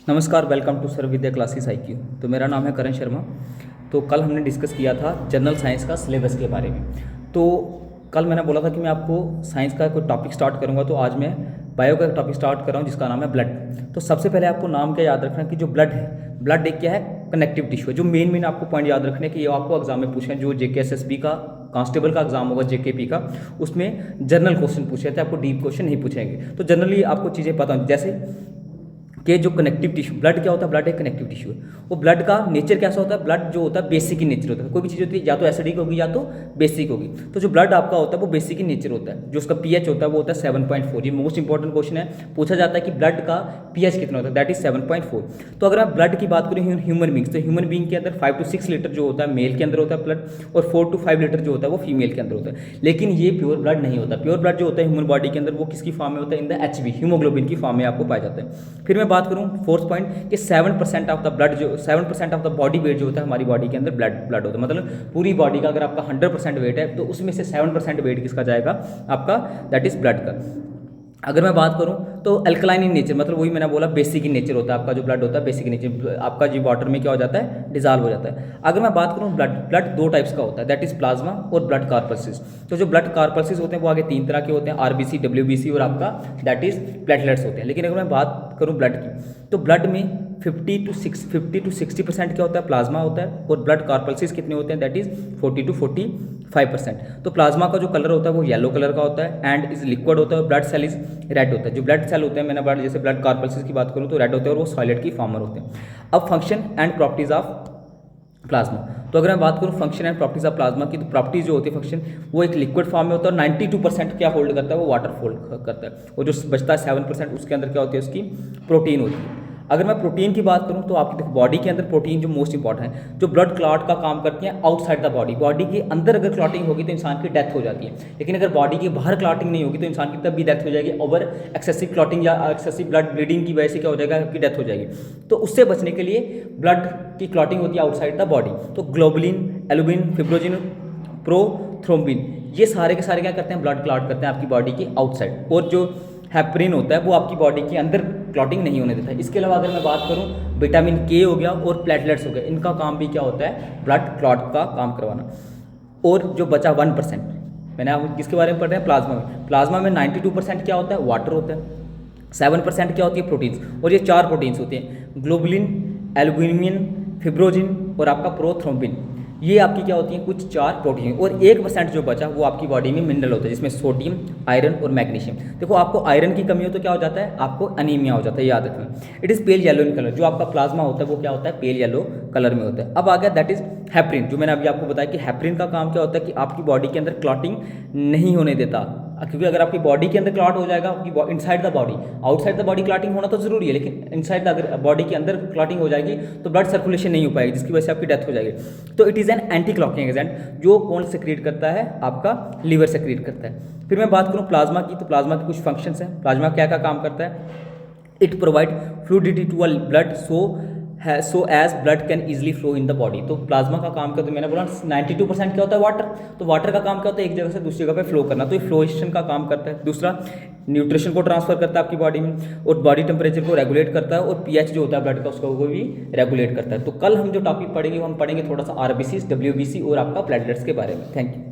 नमस्कार, welcome to sir Vidya classes IQ। तो मेरा नाम है करण शर्मा। तो कल हमने डिस्कस किया था जनरल साइंस का सिलेबस के बारे में। तो कल मैंने बोला था कि मैं आपको साइंस का कोई टॉपिक स्टार्ट करूंगा, तो आज मैं बायो का टॉपिक स्टार्ट कर रहा हूँ जिसका नाम है ब्लड। तो सबसे पहले आपको नाम क्या याद रखना कि जो ब्लड है, ब्लड एक क्या है, कनेक्टिव टिश्यू है। जो मेन आपको पॉइंट याद रखने कि ये आपको एग्जाम में पूछे, जो JKSSB का कांस्टेबल का एग्जाम होगा, JKP का, उसमें जनरल क्वेश्चन पूछे थे, आपको डीप क्वेश्चन नहीं पूछेंगे। तो जनरली आपको चीज़ें पता हों, जैसे कि जो कनेक्टिव टिश्यू, ब्लड क्या होता है, ब्लड एक कनेक्टिव टिश्यू है। वो ब्लड का नेचर कैसा होता है, ब्लड जो होता है बेसिक इन नेचर होता है। कोई भी चीज़ होती है या तो एसिडिक होगी या तो बेसिक होगी। तो जो ब्लड आपका होता है वो बेसिक इन नेचर होता है। जो उसका pH होता है वो होता है 7.4। ये मोस्ट इंपॉर्टेंट क्वेश्चन है, पूछा जाता है कि ब्लड का pH कितना होता है, दैट इज 7.4। तो अगर आप ब्लड की बात करें ह्यूमन बींग्स, तो ह्यूमन बींग के अंदर 5 to 6 लीटर जो होता है मेल के अंदर होता है ब्लड, और 4 to 5 लीटर जो होता है वो फीमेल के अंदर होता है। लेकिन ये प्योर ब्लड नहीं होता। प्योर ब्लड जो होता है ह्यूमन बॉडी के अंदर वो किसकी फॉर्म में होता है, इन द HB, हीमोग्लोबिन की फॉर्म में आपको पाया जाता है। फिर मैं बात करूँ फोर्थ पॉइंट कि 7% ऑफ द ब्लड, जो 7% ऑफ द बॉडी वेट जो होता है हमारी बॉडी के अंदर ब्लड होता है। मतलब पूरी बॉडी का अगर आपका 100% वेट है तो उसमें से 7% वेट किसका जाएगा, आपका, दैट इज ब्लड का। अगर मैं बात करूं तो अल्कलाइन इन नेचर, मतलब वही मैंने बोला बेसिक इन नेचर होता है। आपका जो ब्लड होता है बेसिक इन नेचर, आपका जो वाटर में क्या हो जाता है, डिजॉल्व हो जाता है। अगर मैं बात करूं ब्लड दो टाइप्स का होता है, दैट इज प्लाज्मा और ब्लड कार्पल्सिस। तो जो ब्लड कार्पल्सिस होते हैं वो आगे 3 तरह के होते हैं, RBC, WBC और आपका दैट इज प्लेटलेट्स होते हैं। लेकिन अगर मैं बात करूं ब्लड की, तो ब्लड में 50 to 60% क्या होता है, प्लाज्मा होता है, और ब्लड कार्पल्सिस कितने होते हैं, दैट इज 40 to 45%। तो प्लाज्मा का जो कलर होता है वो येलो कलर का होता है एंड इज लिक्विड होता है, और ब्लड सेल इज रेड होता है। जो ब्लड सेल होते हैं, मैंने जैसे ब्लड कार्पल्सिस की बात करूँ तो रेड होते हैं और वो सॉलिड की फॉर्मर होते हैं। अब function and properties of plasma, तो अगर मैं बात करूँ function and properties of plasma की, तो प्रॉपर्टीज जो होती है फंक्शन, वो एक लिक्विड फॉर्म में होता है और 92% क्या होल्ड करता है, वो वाटर होल्ड करता है, और जो बचता है 7% उसके अंदर क्या होती है, उसकी प्रोटीन होती है। अगर मैं प्रोटीन की बात करूं तो आपकी देखो बॉडी के अंदर प्रोटीन जो मोस्ट इंपॉर्टेंट है, जो ब्लड क्लॉट का काम करती हैं आउटसाइड द बॉडी। बॉडी के अंदर अगर क्लॉटिंग होगी तो इंसान की डेथ हो जाती है, लेकिन अगर बॉडी के बाहर क्लॉटिंग नहीं होगी तो इंसान की तब भी डेथ हो जाएगी। ओवर एक्सेसिव क्लॉटिंग या एक्सेसिव ब्लड ब्लीडिंग की वजह से क्या हो जाएगा, आपकी डेथ हो जाएगी। तो उससे बचने के लिए ब्लड की क्लॉटिंग होती है आउटसाइड द बॉडी। तो ग्लोबुलिन, एल्बुमिन, फिब्रोजिन, प्रोथ्रोम्बिन, ये सारे के सारे क्या करते हैं, ब्लड क्लॉट करते हैं आपकी बॉडी के आउटसाइड। और जो हेपरिन होता है वो आपकी बॉडी के अंदर क्लॉटिंग नहीं होने देता है। इसके अलावा अगर मैं बात करूं विटामिन K हो गया और प्लेटलेट्स हो गए, इनका काम भी क्या होता है, ब्लड क्लॉट का काम करवाना। और जो बचा 1%, मैंने आप किसके बारे में पढ़ रहे हैं, प्लाज्मा में। प्लाज्मा में 92% क्या होता है, वाटर होता है, 7% क्या होती है, प्रोटीन्स, और ये 4 प्रोटीन्स होते हैं, ग्लोबुलिन, एल्बुमिन, फिब्रोजिन और आपका प्रोथ्रोम्बिन। ये आपकी क्या होती हैं, कुछ 4 प्रोटीन, और 1% जो बचा वो आपकी बॉडी में मिनरल होता है, जिसमें सोडियम, आयरन और मैग्नीशियम। देखो आपको आयरन की कमी हो तो क्या हो जाता है, आपको अनीमिया हो जाता है, याद रखना। It is pale yellow in colour. जो आपका प्लाज्मा होता है वो क्या होता है, पेल येलो कलर में होता है। अब आ गया दैट इज हेपरिन, जो मैंने अभी आपको बताया कि हेपरिन का काम क्या होता है कि आपकी बॉडी के अंदर क्लॉटिंग नहीं होने देता। क्योंकि अगर आपकी बॉडी के अंदर क्लॉट हो जाएगा, आपकी inside the body, outside the body clotting होना तो जरूरी है, लेकिन इनसाइड द अगर बॉडी के अंदर क्लॉटिंग हो जाएगी तो ब्लड सर्कुलेशन नहीं हो पाएगी, जिसकी वजह से आपकी डेथ हो जाएगी। तो it is an anti clotting agent, जो कौन सेक्रेट करता है, आपका लीवर सेक्रेट करता है। फिर मैं बात करूँ प्लाज्मा की, तो प्लाज्मा के कुछ फंक्शंस हैं। प्लाज्मा क्या क्या काम करता है, it provide fluidity to a blood so as blood can easily flow in the body. तो प्लाज्मा का काम क्या होता है, मैंने बोला 92% क्या होता है, वाटर। तो वाटर का काम क्या होता है, एक जगह से दूसरी जगह पे फ्लो करना, तो ये फ्लोएशन का काम करता है। दूसरा, न्यूट्रिशन को ट्रांसफर करता है आपकी बॉडी में, और बॉडी टेम्परेचर को रेगुलेट करता है, और pH जो होता है ब्लड का उसको भी रेगुलेट करता है। तो कल हम जो टॉपिक पढ़ेंगे वो हम पढ़ेंगे थोड़ा सा RBC, WBC और आपका प्लेटलेट्स के बारे में। Thank you.